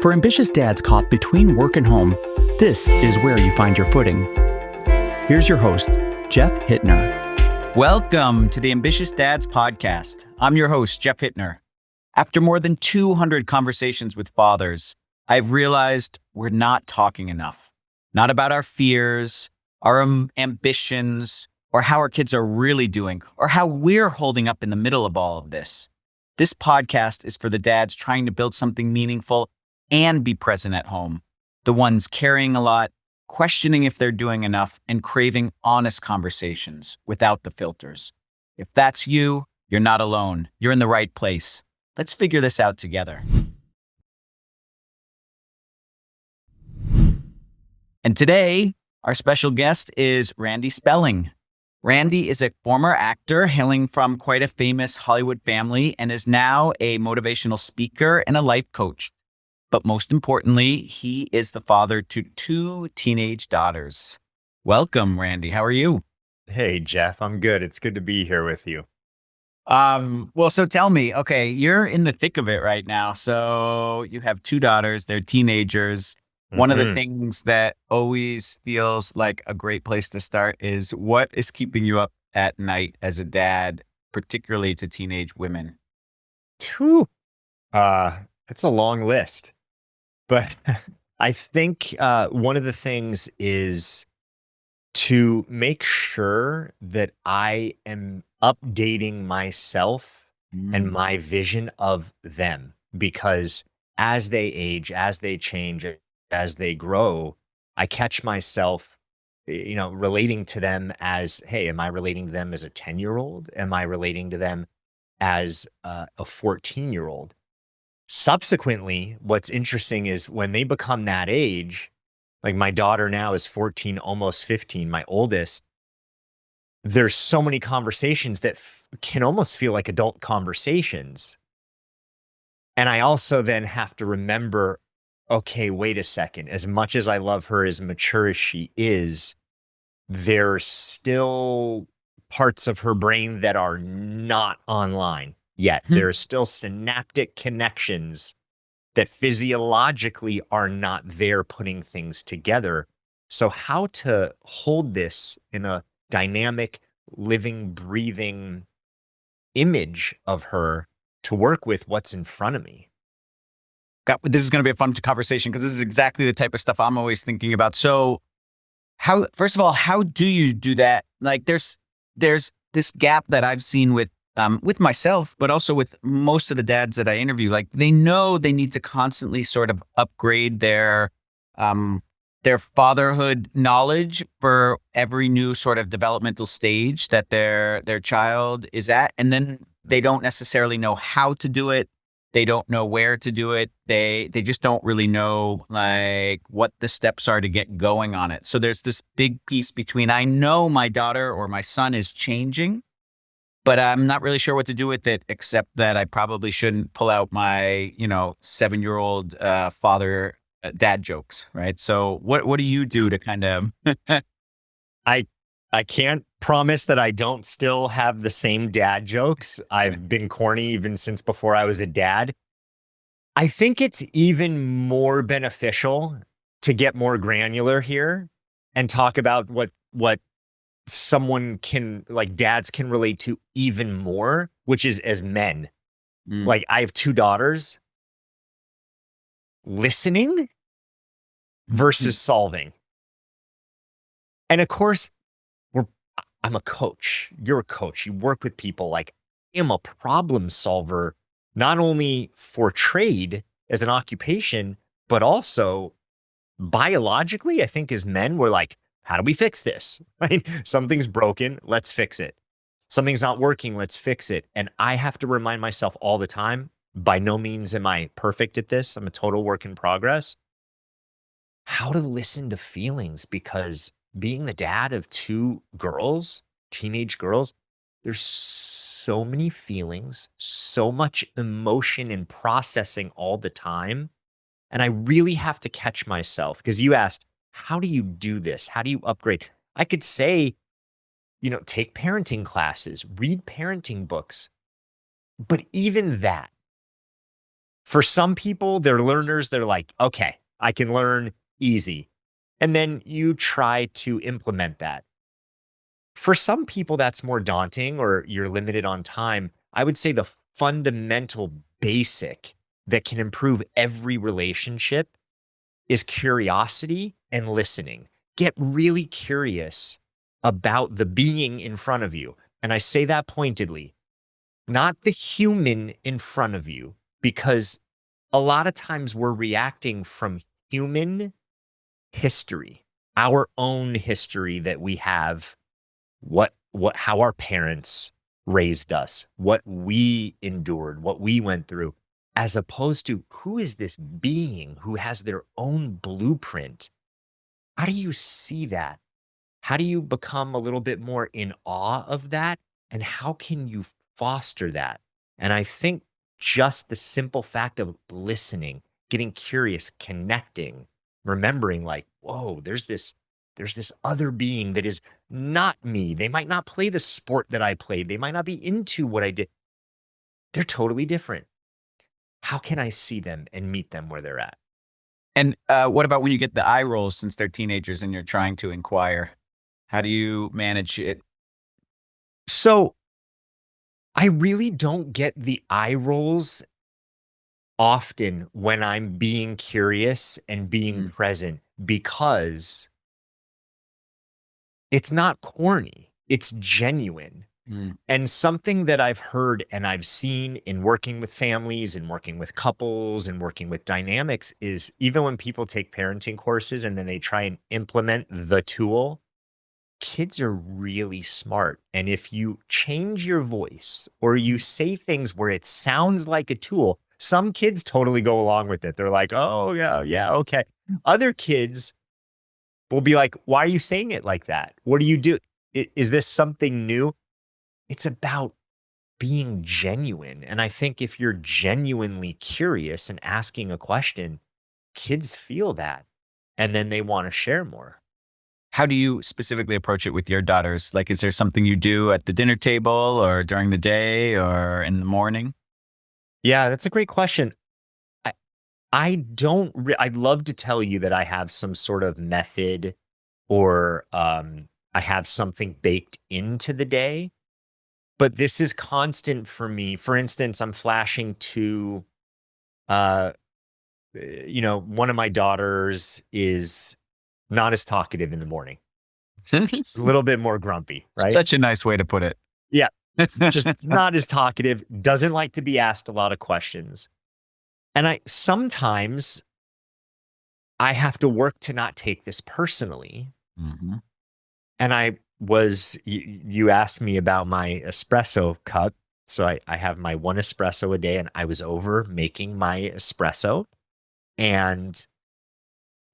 For ambitious dads caught between work and home, this is where you find your footing. Here's your host, Jeff Hittner. Welcome to the Ambitious Dads Podcast. I'm your host, Jeff Hittner. After more than 200 conversations with fathers, I've realized we're not talking enough. Not about our fears, our ambitions, or how our kids are really doing, or how we're holding up in the middle of all of this. This podcast is for the dads trying to build something meaningful and be present at home. The ones carrying a lot, questioning if they're doing enough, and craving honest conversations without the filters. If that's you, you're not alone. You're in the right place. Let's figure this out together. And today, our special guest is Randy Spelling. Randy is a former actor hailing from quite a famous Hollywood family and is now a motivational speaker and a life coach. But most importantly, he is the father to 2 teenage daughters. Welcome, Randy. How are you? Hey, Jeff. I'm good. It's good to be here with you. So tell me, okay, you're in the thick of it right now. So you have 2 daughters, they're teenagers. One of the things that always feels like a great place to start is what is keeping you up at night as a dad, particularly to teenage women? Whew. It's a long list, but I think one of the things is to make sure that I am updating myself and my vision of them, because as they age, as they change, as they grow, I catch myself, relating to them as, hey, am I relating to them as a 10-year-old? Am I relating to them as a 14-year-old? Subsequently, what's interesting is when they become that age, like my daughter now is 14, almost 15, my oldest, there's so many conversations that can almost feel like adult conversations. And I also then have to remember, okay, wait a second. As much as I love her, as mature as she is, there's still parts of her brain that are not online yet. There are still synaptic connections that physiologically are not there putting things together. So how to hold this in a dynamic, living, breathing image of her to work with what's in front of me. This is going to be a fun conversation because this is exactly the type of stuff I'm always thinking about. So first of all, how do you do that? Like there's this gap that I've seen with myself, but also with most of the dads that I interview. Like they know they need to constantly sort of upgrade their fatherhood knowledge for every new sort of developmental stage that their child is at. And then they don't necessarily know how to do it. They don't know where to do it. They just don't really know like what the steps are to get going on it. So there's this big piece between, I know my daughter or my son is changing, but I'm not really sure what to do with it, except that I probably shouldn't pull out my, 7-year-old father dad jokes, right? So what do you do to kind of... I can't promise that I don't still have the same dad jokes. I've been corny even since before I was a dad. I think it's even more beneficial to get more granular here and talk about what someone can, like dads can relate to even more, which is as men. Like I have 2 daughters. Listening versus solving. And of course, I'm a coach. You're a coach. You work with people. Like I am a problem solver, not only for trade as an occupation, but also biologically. I think as men, we're like, how do we fix this? Right? Something's broken. Let's fix it. Something's not working. Let's fix it. And I have to remind myself all the time, by no means am I perfect at this. I'm a total work in progress. How to listen to feelings, because being the dad of 2 girls, teenage girls, there's so many feelings, so much emotion and processing all the time. And I really have to catch myself, because you asked, how do you do this? How do you upgrade? I could say, take parenting classes, read parenting books. But even that, For some people, they're learners. They're like, okay, I can learn easy. And then you try to implement that. For some people, that's more daunting or you're limited on time. I would say the fundamental basic that can improve every relationship is curiosity and listening. Get really curious about the being in front of you. And I say that pointedly, not the human in front of you, because a lot of times we're reacting from human history, our own history that we have, how our parents raised us, what we endured, what we went through, as opposed to who is this being who has their own blueprint? How do you see that? How do you become a little bit more in awe of that? And how can you foster that? And I think just the simple fact of listening, getting curious, connecting, remembering like, whoa, there's this other being that is not me. They might not play the sport that I played. They might not be into what I did. They're totally different. How can I see them and meet them where they're at? And what about when you get the eye rolls since they're teenagers and you're trying to inquire? How do you manage it? So I really don't get the eye rolls often when I'm being curious and being present because it's not corny, it's genuine. And something that I've heard and I've seen in working with families and working with couples and working with dynamics is even when people take parenting courses and then they try and implement the tool, kids are really smart. And if you change your voice or you say things where it sounds like a tool, some kids totally go along with it. They're like, oh, yeah, okay. Other kids will be like, why are you saying it like that? What do you do? Is this something new? It's about being genuine. And I think if you're genuinely curious and asking a question, kids feel that. And then they want to share more. How do you specifically approach it with your daughters? Like, is there something you do at the dinner table or during the day or in the morning? Yeah, that's a great question. I'd love to tell you that I have some sort of method or I have something baked into the day, but this is constant for me. For instance, I'm flashing to, one of my daughters is not as talkative in the morning. She's a little bit more grumpy, right? Such a nice way to put it. Yeah. Just not as talkative, doesn't like to be asked a lot of questions. And sometimes I have to work to not take this personally. And you asked me about my espresso cup. So I have my one espresso a day and I was over making my espresso and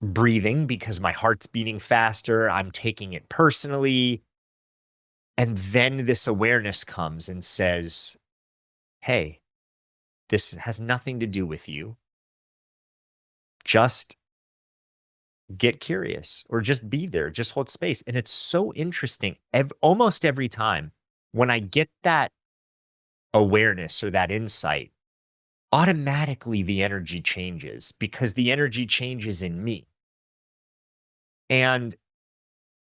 breathing because my heart's beating faster. I'm taking it personally. And then this awareness comes and says, hey, this has nothing to do with you. Just get curious or just be there, just hold space. And it's so interesting. Almost every time when I get that awareness or that insight, automatically the energy changes because the energy changes in me. And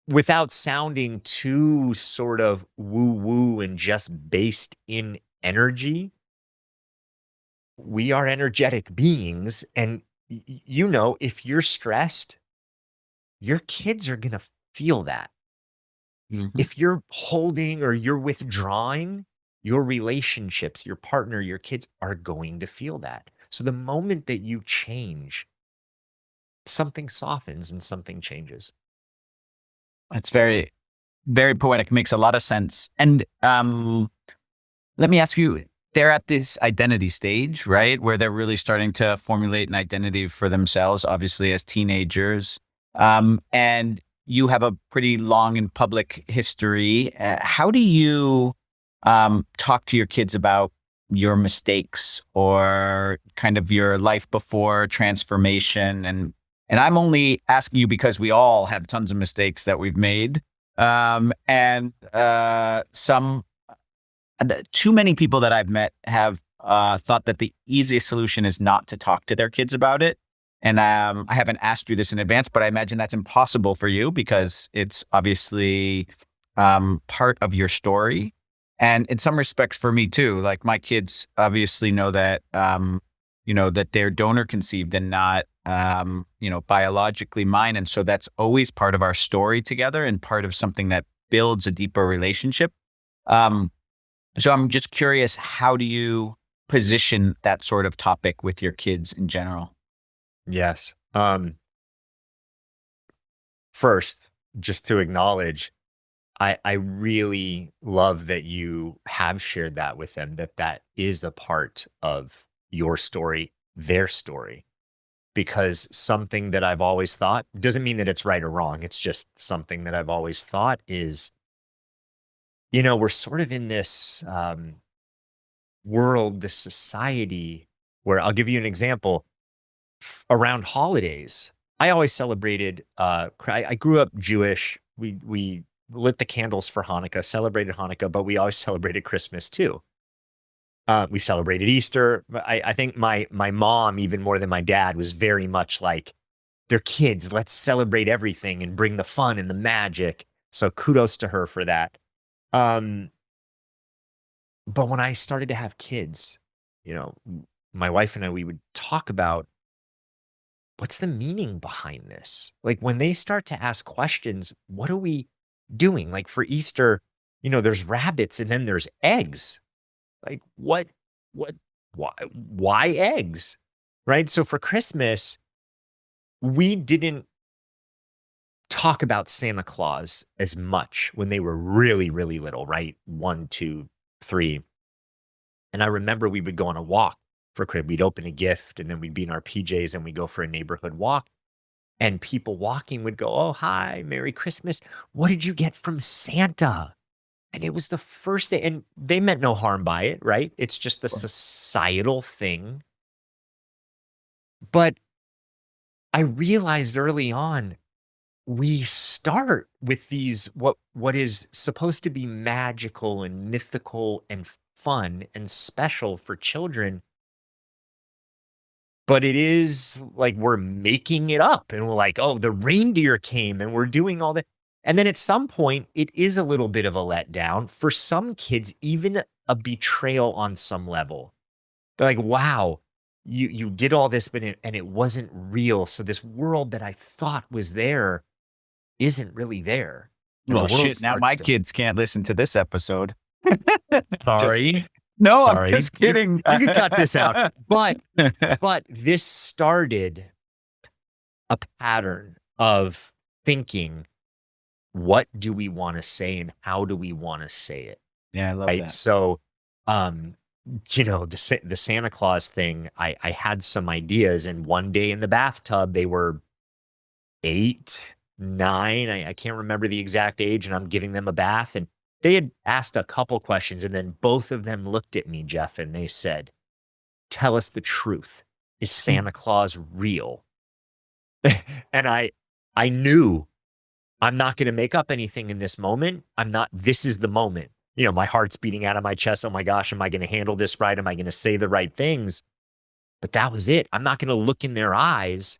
without sounding too sort of woo-woo and just based in energy, we are energetic beings. And if you're stressed, your kids are going to feel that. If you're holding or you're withdrawing, your relationships, your partner, your kids are going to feel that. So the moment that you change, something softens and something changes. That's very, very poetic. Makes a lot of sense. And let me ask you, they're at this identity stage, right? Where they're really starting to formulate an identity for themselves, obviously as teenagers. And you have a pretty long and public history. How do you talk to your kids about your mistakes or kind of your life before transformation? And I'm only asking you because we all have tons of mistakes that we've made. Too many people that I've met have thought that the easiest solution is not to talk to their kids about it. And I haven't asked you this in advance, but I imagine that's impossible for you because it's obviously part of your story. And in some respects for me too, like my kids obviously know that, that they're donor conceived and not, biologically mine. And so that's always part of our story together and part of something that builds a deeper relationship. So I'm just curious, how do you position that sort of topic with your kids in general? Yes. First, just to acknowledge, I really love that you have shared that with them, that is a part of your story, their story, because something that I've always thought doesn't mean that it's right or wrong. It's just something that I've always thought is, we're sort of in this world, this society where I'll give you an example. Around holidays, I always celebrated. I grew up Jewish. We lit the candles for Hanukkah, celebrated Hanukkah, but we always celebrated Christmas too. We celebrated Easter. I think my mom, even more than my dad, was very much like, they're kids. Let's celebrate everything and bring the fun and the magic. So kudos to her for that. But when I started to have kids, my wife and I, we would talk about, what's the meaning behind this? Like when they start to ask questions, what are we doing? Like for Easter, there's rabbits and then there's eggs. Like why eggs? Right? So for Christmas, we didn't talk about Santa Claus as much when they were really, really little, right? 1, 2, 3. And I remember we would go on a walk for crib. We'd open a gift and then we'd be in our PJs and we'd go for a neighborhood walk. And people walking would go, "Oh, hi, Merry Christmas. What did you get from Santa?" And it was the first thing. And they meant no harm by it, right? It's just the societal thing. But I realized early on, we start with these, what is supposed to be magical and mythical and fun and special for children. But it is like we're making it up and we're like, oh, the reindeer came and we're doing all that. And then at some point, it is a little bit of a letdown. For some kids, even a betrayal on some level. They're like, wow, you did all this, but it wasn't real. So this world that I thought was there isn't really there. And Well, the world shit. Now my starts to- kids can't listen to this episode. Sorry. No, Sorry. I'm just kidding. You can cut this out. But this started a pattern of thinking, what do we want to say and how do we want to say it? Yeah, I love Right. that. So, the Santa Claus thing, I had some ideas, and one day in the bathtub, they were 8, 9. I can't remember the exact age, and I'm giving them a bath, and they had asked a couple questions, and then both of them looked at me, Jeff, and they said, "Tell us the truth. Is Santa Claus real?" And I knew I'm not going to make up anything in this moment. This is the moment. My heart's beating out of my chest. Oh my gosh, am I going to handle this right? Am I going to say the right things? But that was it. I'm not going to look in their eyes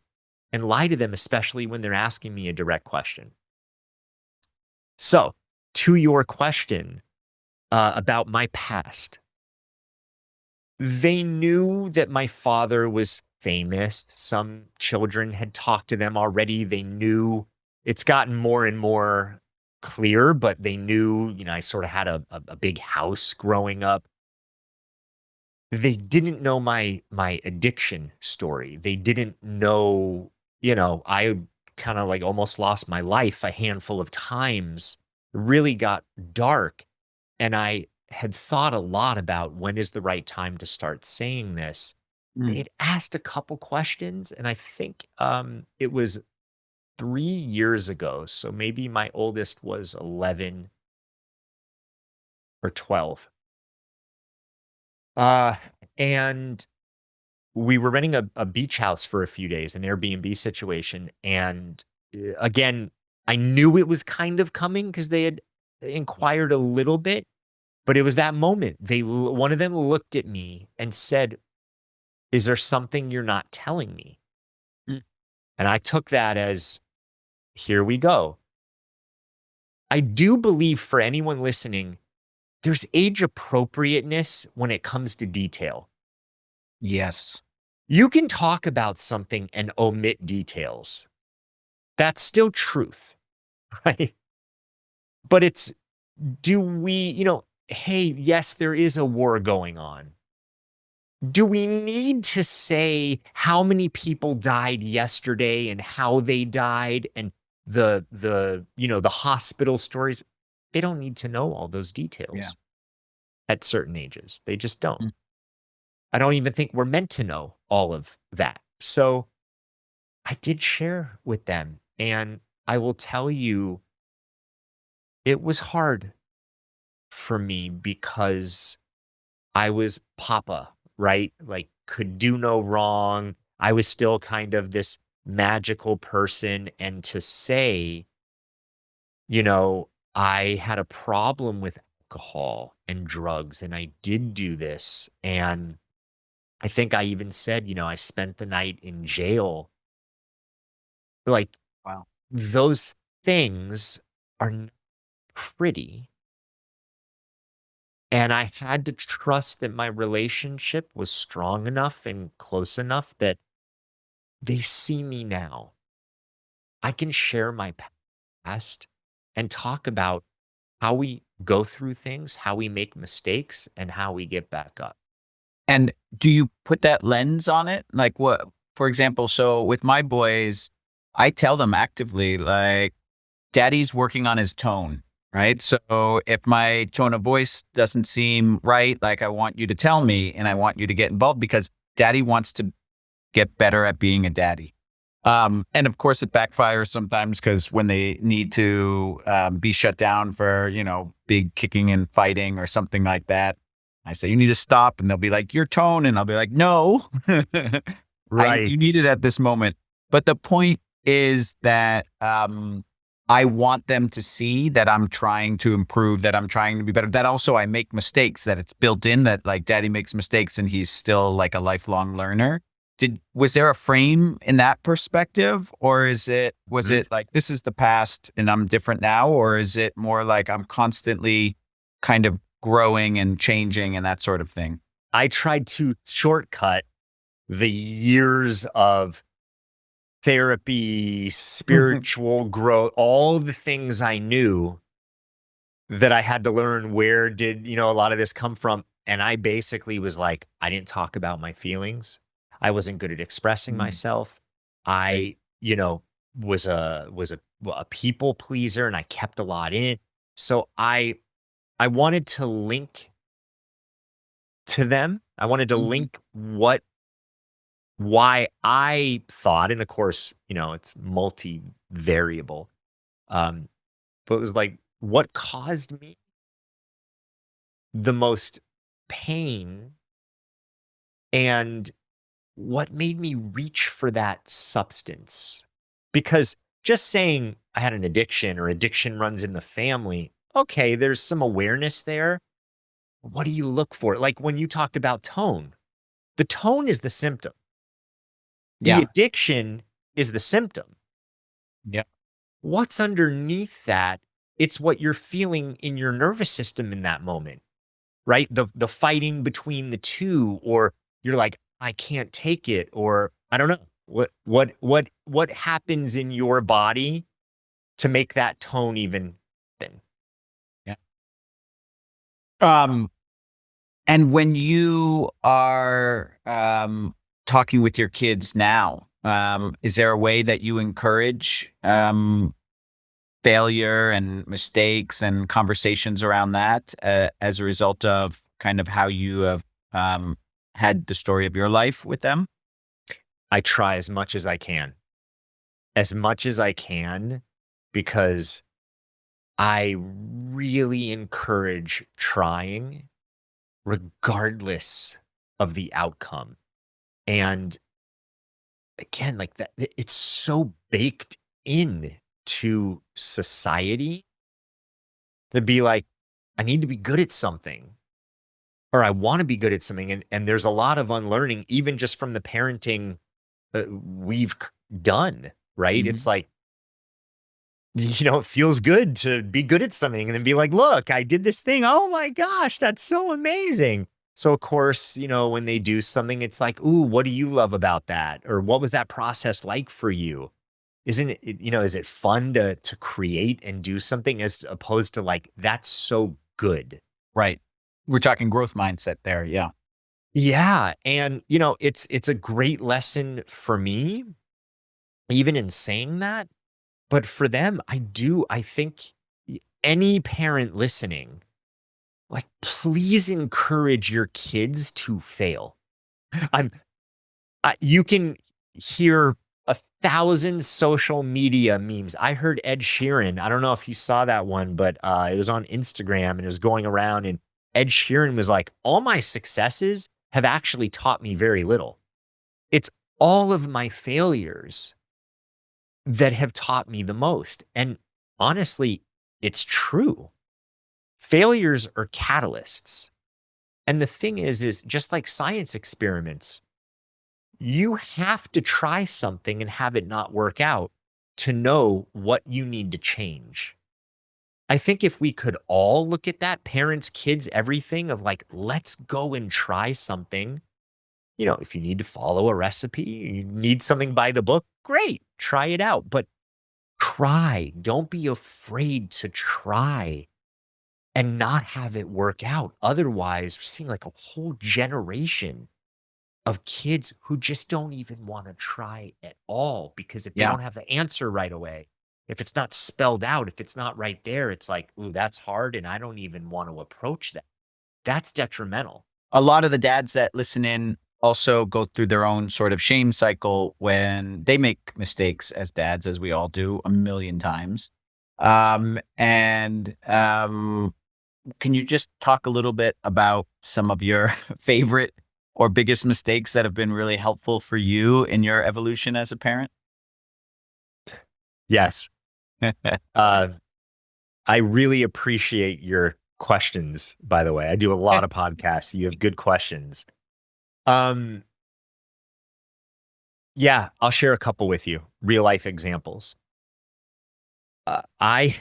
and lie to them, especially when they're asking me a direct question. So, to your question about my past, they knew that my father was famous. Some children had talked to them already. They knew. It's gotten more and more clear, but they knew, I sort of had a big house growing up. They didn't know my addiction story. They didn't know, I kind of like almost lost my life a handful of times. It really got dark. And I had thought a lot about when is the right time to start saying this. They had asked a couple questions, and I think it was 3 years ago. So maybe my oldest was 11 or 12. And we were renting a beach house for a few days, an Airbnb situation. And again, I knew it was kind of coming because they had inquired a little bit. But it was that moment. One of them looked at me and said, "Is there something you're not telling me?" Mm. And I took that as, here we go. I do believe for anyone listening, there's age appropriateness when it comes to detail. Yes. You can talk about something and omit details. That's still truth, right? But it's, do we, hey, yes, there is a war going on. Do we need to say how many people died yesterday and how they died and the hospital stories? They don't need to know all those Yeah. details at certain ages. They just don't. Mm. I don't even think we're meant to know all of that. So I did share with them, and I will tell you, it was hard for me because I was Papa, right? Like, could do no wrong. I was still kind of this magical person. And to say, I had a problem with alcohol and drugs, and I did do this. And I think I even said, I spent the night in jail. Like, Wow. those things are not pretty. And I had to trust that my relationship was strong enough and close enough that they see me now. I can share my past and talk about how we go through things, how we make mistakes, and how we get back up. And do you put that lens on it? Like what, for example, so with my boys, I tell them actively, like, daddy's working on his tone, right? So if my tone of voice doesn't seem right, like I want you to tell me and I want you to get involved because daddy wants to get better at being a daddy. And of course it backfires sometimes because when they need to be shut down for, big kicking and fighting or something like that, I say, you need to stop. And they'll be like, your tone. And I'll be like, no, you need it at this moment. But the point is that I want them to see that I'm trying to improve, that I'm trying to be better, that also I make mistakes, that it's built in, that like daddy makes mistakes and he's still like a lifelong learner. Was there a frame in that perspective, or was it like, this is the past and I'm different now? Or is it more like I'm constantly kind of growing and changing and that sort of thing? I tried to shortcut the years of therapy, spiritual growth, all the things I knew that I had to learn. Where did, a lot of this come from? And I basically was like, I didn't talk about my feelings. I wasn't good at expressing myself. I, was a people pleaser, and I kept a lot in. So I wanted to link to them. I wanted to link why I thought, and of course, it's multi-variable. But it was like, what caused me the most pain and what made me reach for that substance? Because just saying I had an addiction or addiction runs in the family, okay, there's some awareness there. What do you look for? Like when you talked about tone, the tone is the symptom. The Yeah. addiction is the symptom. Yeah. What's underneath that? It's what you're feeling in your nervous system in that moment, right? The fighting between the two, or you're like, I can't take it, or I don't know. What happens in your body to make that tone even thin? Yeah. And when you are talking with your kids now, is there a way that you encourage failure and mistakes and conversations around that as a result of kind of how you have had the story of your life with them? I try as much as I can. As much as I can, because I really encourage trying regardless of the outcome. And again, like that, it's so baked in to society to be like, I need to be good at something, or I want to be good at something. And there's a lot of unlearning, even just from the parenting we've done, right? Mhm. It's like, it feels good to be good at something and then be like, look, I did this thing. Oh my gosh, that's so amazing. So of course, when they do something, it's like, ooh, what do you love about that? Or what was that process like for you? Isn't it, is it fun to create and do something as opposed to like, that's so good. Right. We're talking growth mindset there. Yeah. Yeah. And it's a great lesson for me, even in saying that. But for them, I think any parent listening, like, please encourage your kids to fail. I'm you can hear 1,000 social media memes. I heard Ed Sheeran. I don't know if you saw that one, but it was on Instagram and it was going around. And Ed Sheeran was like, all my successes have actually taught me very little. It's all of my failures that have taught me the most. And honestly, it's true. Failures are catalysts. And the thing is just like science experiments, you have to try something and have it not work out to know what you need to change. I think if we could all look at that, parents, kids, everything, of like, let's go and try something. If you need to follow a recipe, you need something by the book, great, try it out. But try. Don't be afraid to try and not have it work out. Otherwise, we're seeing like a whole generation of kids who just don't even want to try at all, because if they Yeah. don't have the answer right away, if it's not spelled out, if it's not right there, it's like, ooh, that's hard. And I don't even want to approach that. That's detrimental. A lot of the dads that listen in also go through their own sort of shame cycle when they make mistakes as dads, as we all do a million times. And can you just talk a little bit about some of your favorite or biggest mistakes that have been really helpful for you in your evolution as a parent? Yes. Uh, I really appreciate your questions, by the way. I do a lot of podcasts. You have good questions. Um, yeah, I'll share a couple with you. Real life examples. I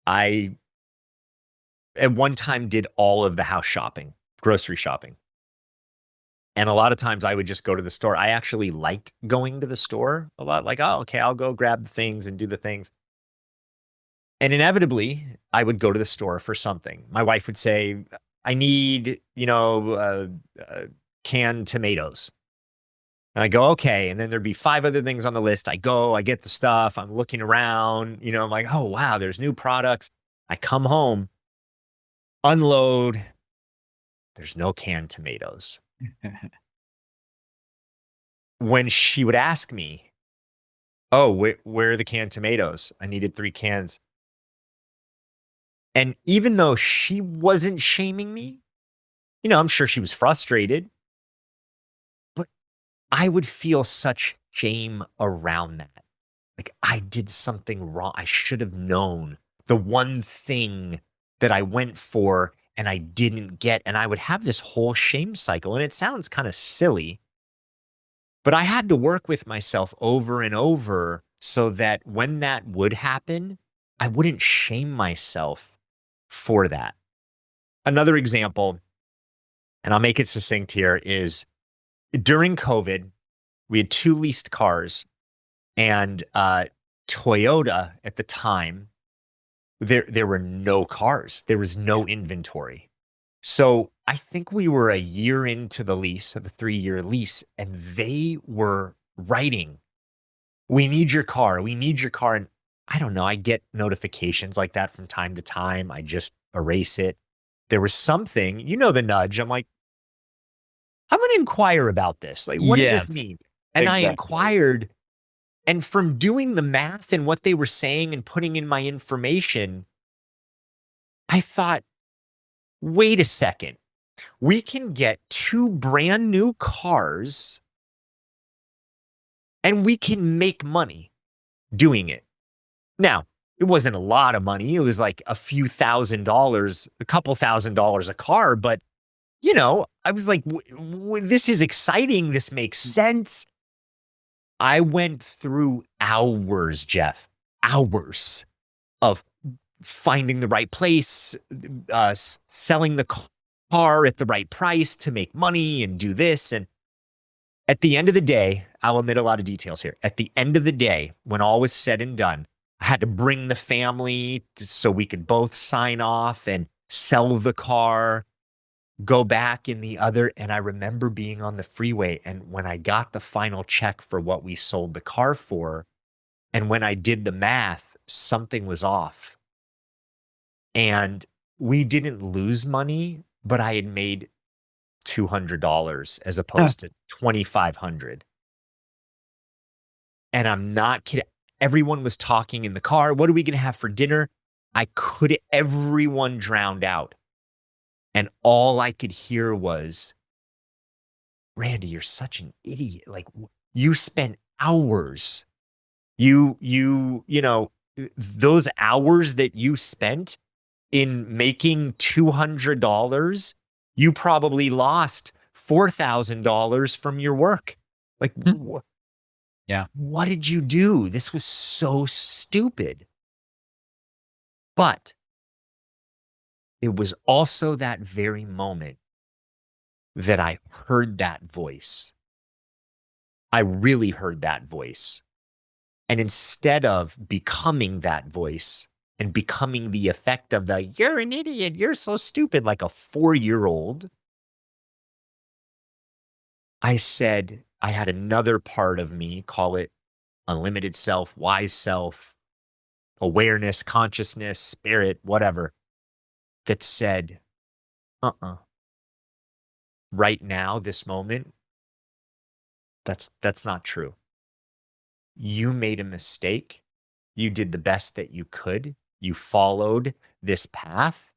I at one time did all of the house shopping, grocery shopping. And a lot of times I would just go to the store. I actually liked going to the store a lot. Like, oh, okay, I'll go grab the things and do the things. And inevitably, I would go to the store for something. My wife would say, I need, canned tomatoes. And I go, okay. And then there'd be 5 other things on the list. I go, I get the stuff. I'm looking around, I'm like, oh, wow, there's new products. I come home, unload. There's no canned tomatoes. When she would ask me, oh, where are the canned tomatoes? I needed 3 cans. And even though she wasn't shaming me, I'm sure she was frustrated, but I would feel such shame around that. Like, I did something wrong. I should have known the one thing that I went for and I didn't get. And I would have this whole shame cycle. And it sounds kind of silly, but I had to work with myself over and over so that when that would happen, I wouldn't shame myself for that. Another example, and I'll make it succinct here, is during COVID, we had 2 leased cars, and Toyota at the time, there were no cars. There was no inventory. So I think we were a year into the lease, of a 3-year lease, and they were writing, we need your car. We need your car. And I don't know. I get notifications like that from time to time. I just erase it. There was something, the nudge. I'm like, I'm going to inquire about this. Like, what does this Yes, mean? And I exactly. inquired. And from doing the math and what they were saying and putting in my information, I thought, wait a second. We can get 2 brand new cars and we can make money doing it. Now, it wasn't a lot of money. It was like a few $1,000s, a couple $1,000s a car. But, I was like, this is exciting. This makes sense. I went through hours, Jeff, hours of finding the right place, selling the car at the right price to make money and do this. And at the end of the day, I'll omit a lot of details here. At the end of the day, when all was said and done, I had to bring the family so we could both sign off and sell the car, go back in the other. And I remember being on the freeway. And when I got the final check for what we sold the car for, and when I did the math, something was off. And we didn't lose money, but I had made $200 as opposed to $2,500. And I'm not kidding. Everyone was talking in the car. What are we going to have for dinner? Everyone drowned out. And all I could hear was, Randy, you're such an idiot. Like, you spent hours. Those hours that you spent in making $200, you probably lost $4,000 from your work. Like, Yeah. What did you do? This was so stupid. But it was also that very moment that I heard that voice. I really heard that voice. And instead of becoming that voice and becoming the effect of the, you're an idiot, you're so stupid, like a 4-year-old, I said, I had another part of me, call it unlimited self, wise self, awareness, consciousness, spirit, whatever, that said, right now, this moment, that's not true. You made a mistake. You did the best that you could. You followed this path.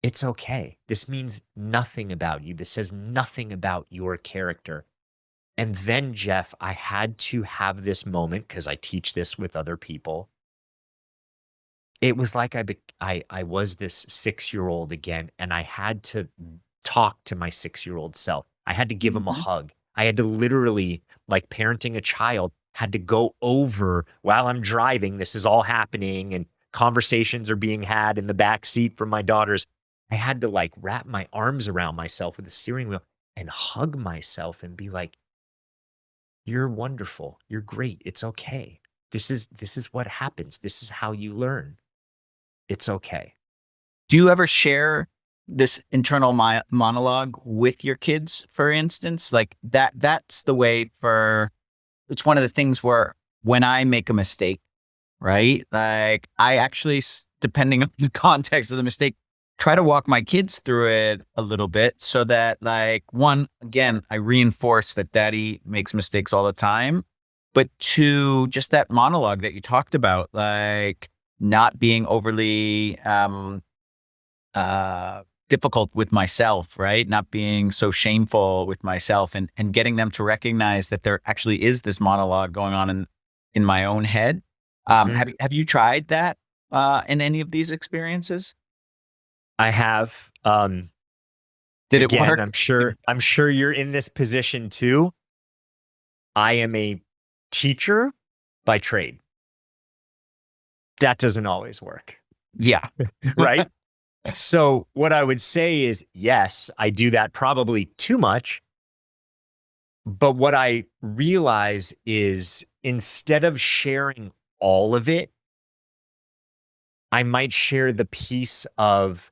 It's okay. This means nothing about you. This says nothing about your character. And then, Jeff, I had to have this moment because I teach this with other people. It was like I was this 6-year-old again, and I had to talk to my 6-year-old self. I had to give him a hug. I had to literally, like parenting a child, had to go over while I'm driving. This is all happening, and conversations are being had in the back seat from my daughters. I had to like wrap my arms around myself with the steering wheel and hug myself and be like, you're wonderful. You're great. It's okay. This is what happens. This is how you learn. It's okay. Do you ever share this internal monologue with your kids, for instance? Like that's the way it's one of the things where when I make a mistake, right? Like I actually, depending on the context of the mistake, try to walk my kids through it a little bit so that like, one, again, I reinforce that daddy makes mistakes all the time, but two, just that monologue that you talked about, like not being overly, difficult with myself, right? Not being so shameful with myself and getting them to recognize that there actually is this monologue going on in my own head. Have you tried that in any of these experiences? I have. Did it work? I'm sure you're in this position too. I am a teacher by trade. That doesn't always work. Yeah. Right? So what I would say is, yes, I do that probably too much. But what I realize is instead of sharing all of it, I might share the piece of,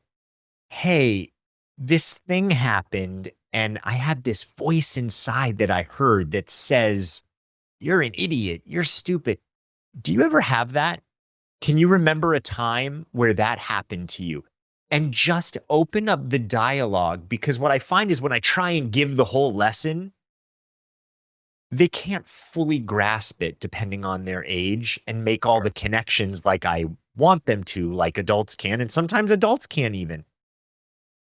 hey, this thing happened and I had this voice inside that I heard that says, you're an idiot, you're stupid. Do you ever have that? Can you remember a time where that happened to you? And just open up the dialogue, because what I find is when I try and give the whole lesson, they can't fully grasp it depending on their age and make all the connections like I want them to, like adults can, and sometimes adults can't even.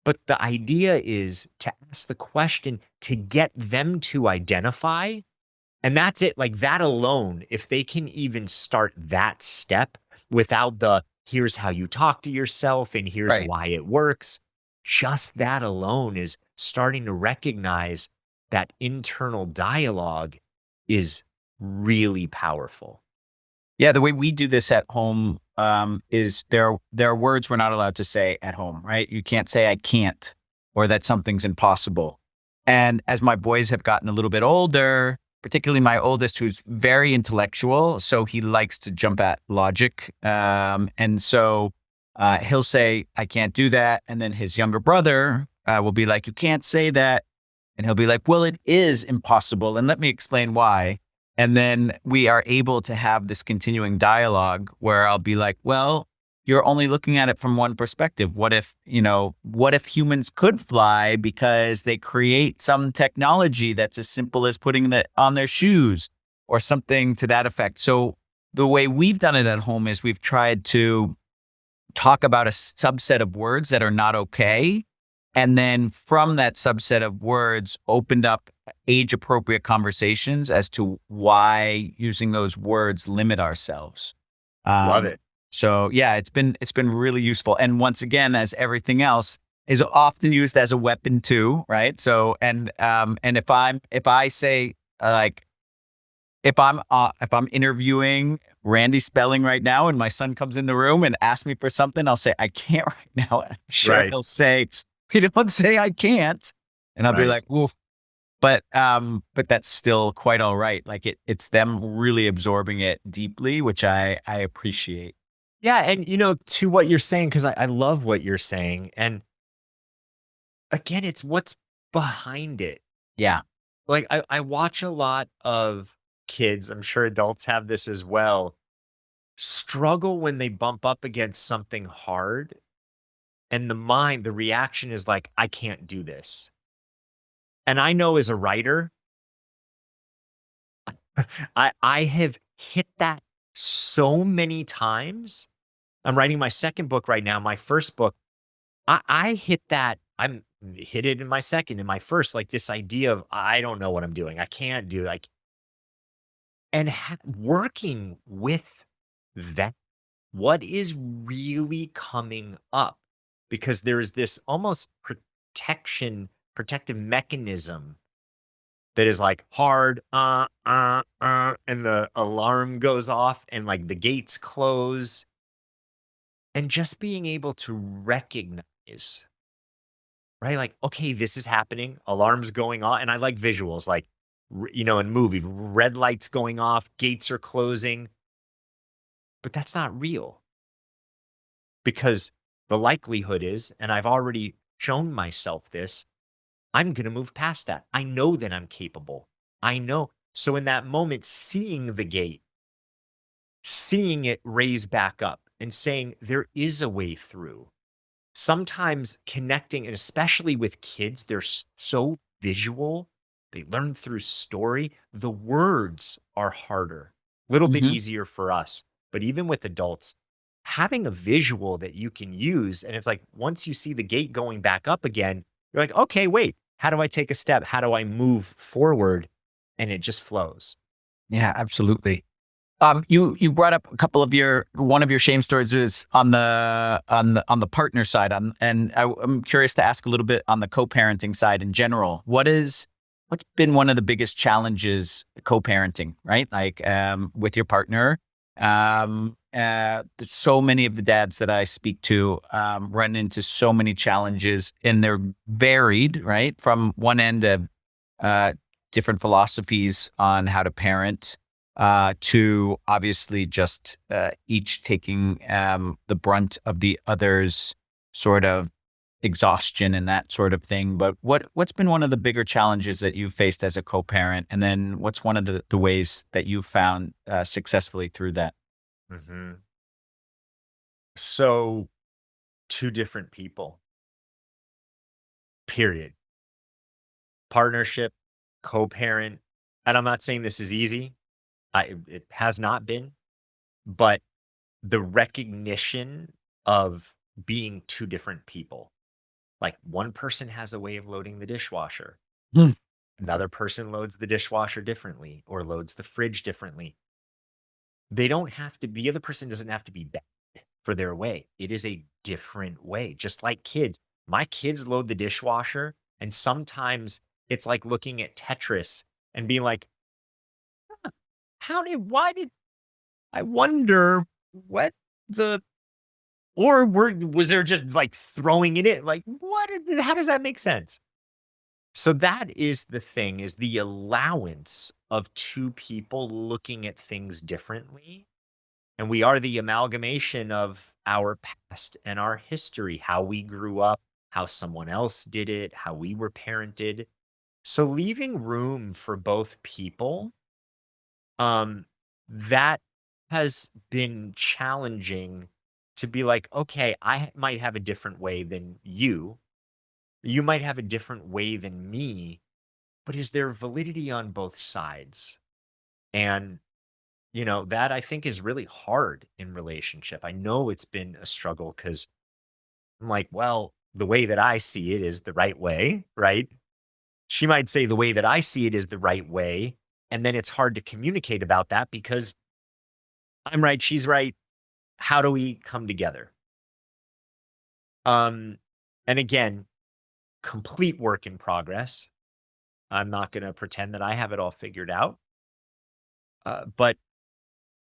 But the idea is to ask the question to get them to identify And that's it. Like that alone, if they can even start that step without the here's how you talk to yourself and here's Right. why it works, just that alone is starting to recognize that internal dialogue is really powerful. Yeah, the way we do this at home is there are words we're not allowed to say at home, right? You can't say I can't or that something's impossible. And as my boys have gotten a little bit older, particularly my oldest, who's very intellectual, so he likes to jump at logic, and so he'll say I can't do that, and then his younger brother will be like, you can't say that, and he'll be like, well, it is impossible, and let me explain why. And then we are able to have this continuing dialogue where I'll be like, well, you're only looking at it from one perspective. What if humans could fly because they create some technology that's as simple as putting it on their shoes or something to that effect? So the way we've done it at home is we've tried to talk about a subset of words that are not okay. And then from that subset of words, opened up age appropriate conversations as to why using those words limit ourselves. Love it. So yeah, it's been really useful. And once again, as everything else, is often used as a weapon too, right? So and if I say like if I'm interviewing Randy Spelling right now and my son comes in the room and asks me for something, I'll say I can't right now. I'm sure Right. he'll say, "He don't say I can't," and I'll be Right. like, "Woof." But that's still quite all right. Like it's them really absorbing it deeply, which I appreciate. Yeah. And, to what you're saying, because I love what you're saying. And again, it's what's behind it. Yeah. Like I watch a lot of kids, I'm sure adults have this as well, struggle when they bump up against something hard. And the reaction is like, I can't do this. And I know as a writer, I have hit that so many times. I'm writing my second book right now. My first book, I hit that. I'm hit it in my second, in my first, like this idea of I don't know what I'm doing. I can't do like, and working with that, what is really coming up, because there's this almost protective mechanism that is like hard, and the alarm goes off and like the gates close. And just being able to recognize, right? Like, okay, this is happening, alarms going off. And I like visuals, like, in movie, red lights going off, gates are closing, but that's not real because the likelihood is, and I've already shown myself this, I'm going to move past that. I know that I'm capable. I know. So in that moment, seeing the gate, seeing it raise back up and saying there is a way through. Sometimes connecting, and especially with kids, they're so visual. They learn through story. The words are harder, a little bit Hmm. easier for us. But even with adults, having a visual that you can use, and it's like once you see the gate going back up again, you're like, okay, wait, how do I take a step? How do I move forward? And it just flows. Yeah, absolutely. You brought up one of your shame stories is on the partner side, and I'm curious to ask a little bit on the co-parenting side in general. What's been one of the biggest challenges co-parenting, right? Like with your partner. So many of the dads that I speak to run into so many challenges, and they're varied, right? From one end of uh, different philosophies on how to parent to obviously just each taking the brunt of the other's sort of exhaustion and that sort of thing. But what's been one of the bigger challenges that you've faced as a co-parent? And then what's one of the ways that you've found successfully through that? Hmm. So, two different people, period. Partnership, co-parent. And I'm not saying this is easy. It has not been, but the recognition of being two different people. Like one person has a way of loading the dishwasher. Hmm. Another person loads the dishwasher differently or loads the fridge differently. The other person doesn't have to be bad for their way. It is a different way, just like kids. My kids load the dishwasher, and sometimes it's like looking at Tetris and being like, I wonder what the, was there just like throwing it in? Like, how does that make sense? So that is the thing, is the allowance of two people looking at things differently. And we are the amalgamation of our past and our history, how we grew up, how someone else did it, how we were parented. So leaving room for both people, that has been challenging, to be like, okay, I might have a different way than you. You might have a different way than me, but is there validity on both sides? And, that I think is really hard in relationship. I know it's been a struggle because I'm like, well, the way that I see it is the right way, right? She might say the way that I see it is the right way. And then it's hard to communicate about that because I'm right, she's right. How do we come together? And again, complete work in progress. I'm not going to pretend that I have it all figured out. But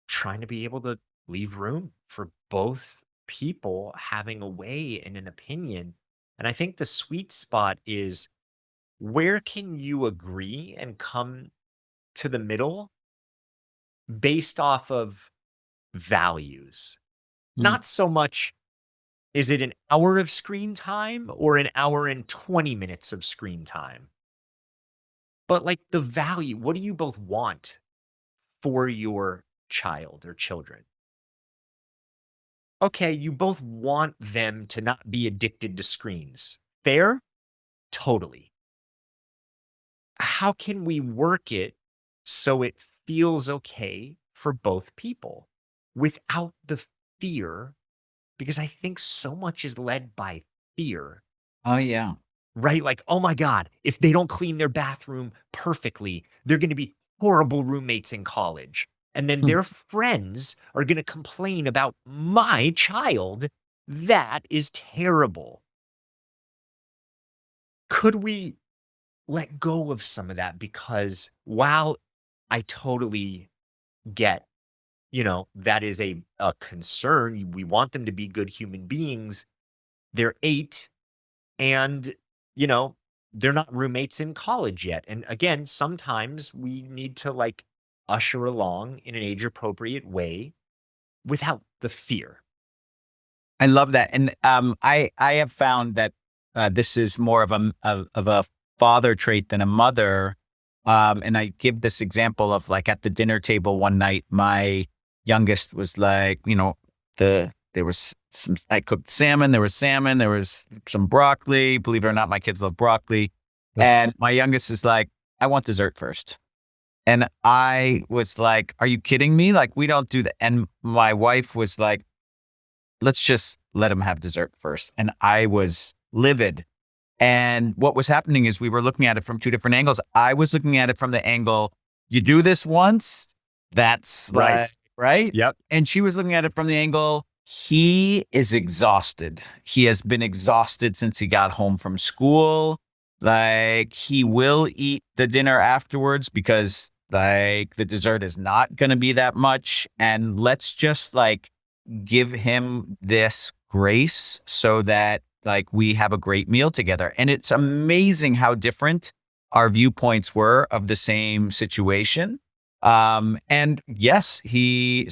trying to be able to leave room for both people having a way and an opinion. And I think the sweet spot is, where can you agree and come to the middle based off of values? Not so much, is it an hour of screen time or an hour and 20 minutes of screen time? But like the value, what do you both want for your child or children? Okay, you both want them to not be addicted to screens. Fair? Totally. How can we work it so it feels okay for both people without the fear? Because I think so much is led by fear. Oh, yeah. Right? Like, oh my God, if they don't clean their bathroom perfectly, they're going to be horrible roommates in college. And then their friends are going to complain about my child. That is terrible. Could we let go of some of that? Because while I totally get, that is a concern. We want them to be good human beings. They're 8 and, they're not roommates in college yet. And again, sometimes we need to like usher along in an age appropriate way without the fear. I love that. And I have found that this is more of a father trait than a mother. And I give this example of like at the dinner table one night, my youngest was like, there was I cooked salmon, there was some broccoli. Believe it or not, my kids love broccoli. And my youngest is like, I want dessert first. And I was like, are you kidding me? Like, we don't do that. And my wife was like, let's just let him have dessert first. And I was livid. And what was happening is we were looking at it from two different angles. I was looking at it from the angle, you do this once, that's Right. right? Yep. And she was looking at it from the angle, he is exhausted. He has been exhausted since he got home from school. Like, he will eat the dinner afterwards because like the dessert is not going to be that much. And let's just like give him this grace so that like we have a great meal together. And it's amazing how different our viewpoints were of the same situation. And yes, her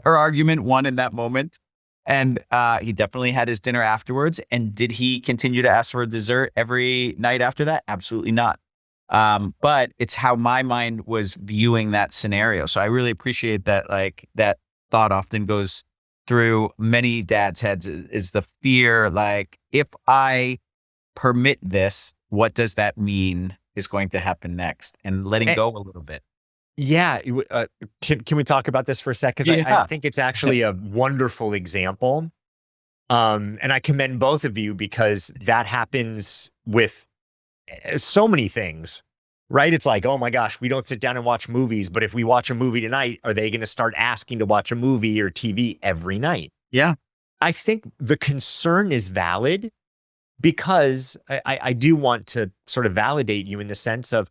argument won in that moment. And he definitely had his dinner afterwards. And did he continue to ask for dessert every night after that? Absolutely not. But it's how my mind was viewing that scenario. So I really appreciate that. Like, that thought often goes through many dads' heads is the fear. Like, if I permit this, what does that mean is going to happen next? And letting go a little bit. Yeah. Can we talk about this for a sec? Because I think it's actually a wonderful example. And I commend both of you because that happens with so many things, right? It's like, oh my gosh, we don't sit down and watch movies, but if we watch a movie tonight, are they going to start asking to watch a movie or TV every night? Yeah. I think the concern is valid because I do want to sort of validate you in the sense of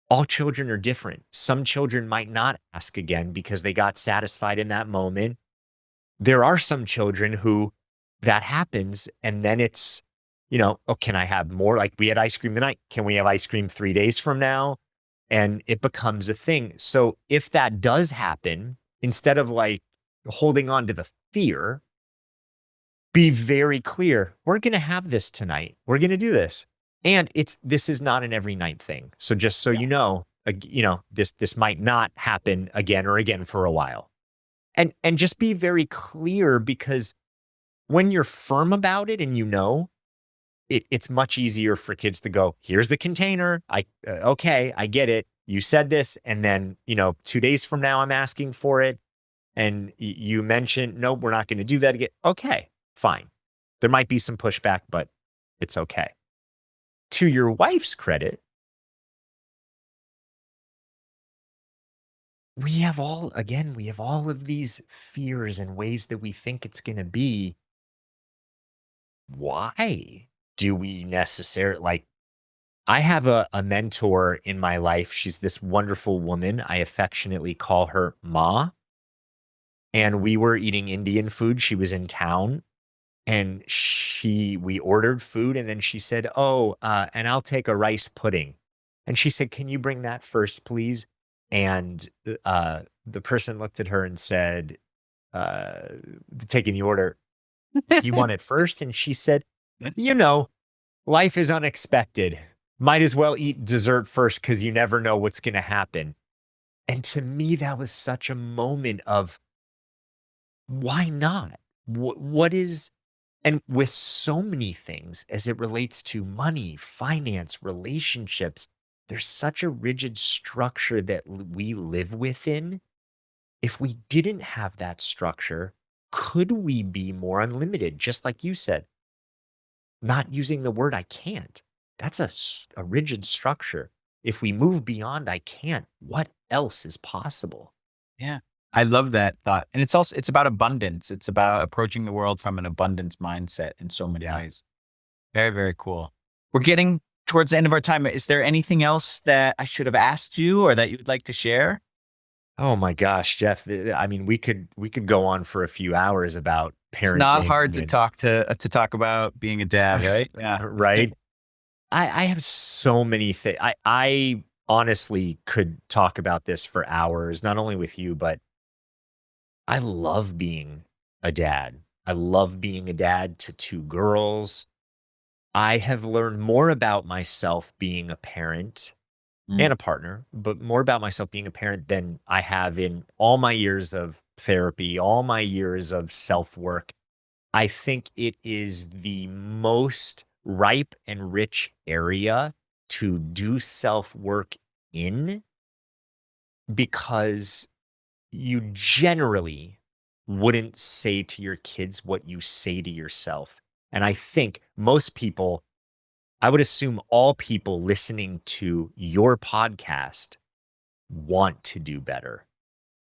all children are different. Some children might not ask again because they got satisfied in that moment. There are some children who that happens and then it's, oh, can I have more? Like we had ice cream tonight. Can we have ice cream 3 days from now? And it becomes a thing. So if that does happen, instead of like holding on to the fear, be very clear. We're going to have this tonight. We're going to do this. And this is not an every night thing. So just so you know, this might not happen again or again for a while. And just be very clear, because when you're firm about it and it's much easier for kids to go, here's the container. Okay, I get it. You said this. And then, 2 days from now, I'm asking for it. And you mentioned, no, we're not going to do that again. Okay, fine. There might be some pushback, but it's okay. To your wife's credit, we have all of these fears and ways that we think it's going to be. Why do we necessarily I have a mentor in my life. She's this wonderful woman. I affectionately call her Ma. And we were eating Indian food. She was in town and we ordered food. And then she said, and I'll take a rice pudding. And she said, can you bring that first, please? And the person looked at her and said, taking the order, you want it first? And she said, life is unexpected. Might as well eat dessert first because you never know what's going to happen. And to me, that was such a moment of, why not? And with so many things as it relates to money, finance, relationships, there's such a rigid structure that we live within. If we didn't have that structure, could we be more unlimited? Just like you said, not using the word I can't. That's a rigid structure. If we move beyond I can't, what else is possible? Yeah. I love that thought. And it's about abundance. It's about approaching the world from an abundance mindset in so many ways. Very, very cool. We're getting towards the end of our time. Is there anything else that I should have asked you or that you'd like to share? Oh my gosh, Jeff. I mean, we could go on for a few hours about parenting. It's not hard to talk about being a dad, right? Yeah. Right. I have so many things. I honestly could talk about this for hours, not only with you, but I love being a dad. I love being a dad to 2 girls. I have learned more about myself being a parent and a partner, but more about myself being a parent than I have in all my years of therapy, all my years of self-work. I think it is the most ripe and rich area to do self-work in, because you generally wouldn't say to your kids what you say to yourself. And I think most people, I would assume all people listening to your podcast want to do better,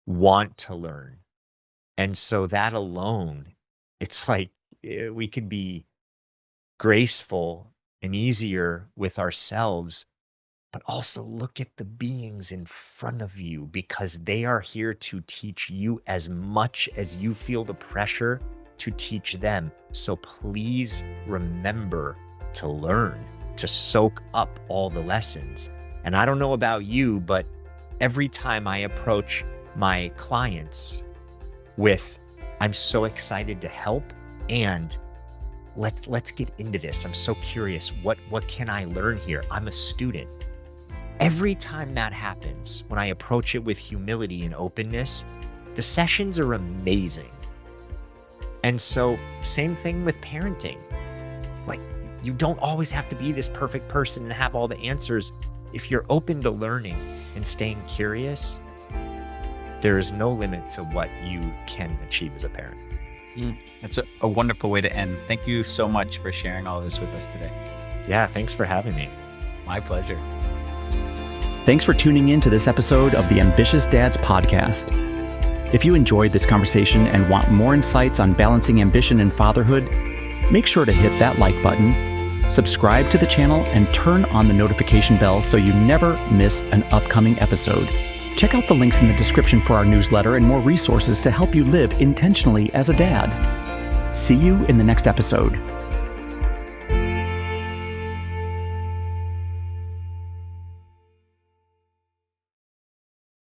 want to learn. And so that alone, it's like we could be graceful and easier with ourselves, but also look at the beings in front of you, because they are here to teach you as much as you feel the pressure to teach them. So please remember to learn, to soak up all the lessons. And I don't know about you, but every time I approach my clients with, I'm so excited to help, and let's get into this. I'm so curious. What can I learn here? I'm a student. Every time that happens, when I approach it with humility and openness, the sessions are amazing. And so same thing with parenting. Like, you don't always have to be this perfect person and have all the answers. If you're open to learning and staying curious, there is no limit to what you can achieve as a parent. That's a wonderful way to end. Thank you so much for sharing all this with us today. Yeah, thanks for having me. My pleasure. Thanks for tuning in to this episode of the Ambitious Dads Podcast. If you enjoyed this conversation and want more insights on balancing ambition and fatherhood, make sure to hit that like button, subscribe to the channel, and turn on the notification bell so you never miss an upcoming episode. Check out the links in the description for our newsletter and more resources to help you live intentionally as a dad. See you in the next episode.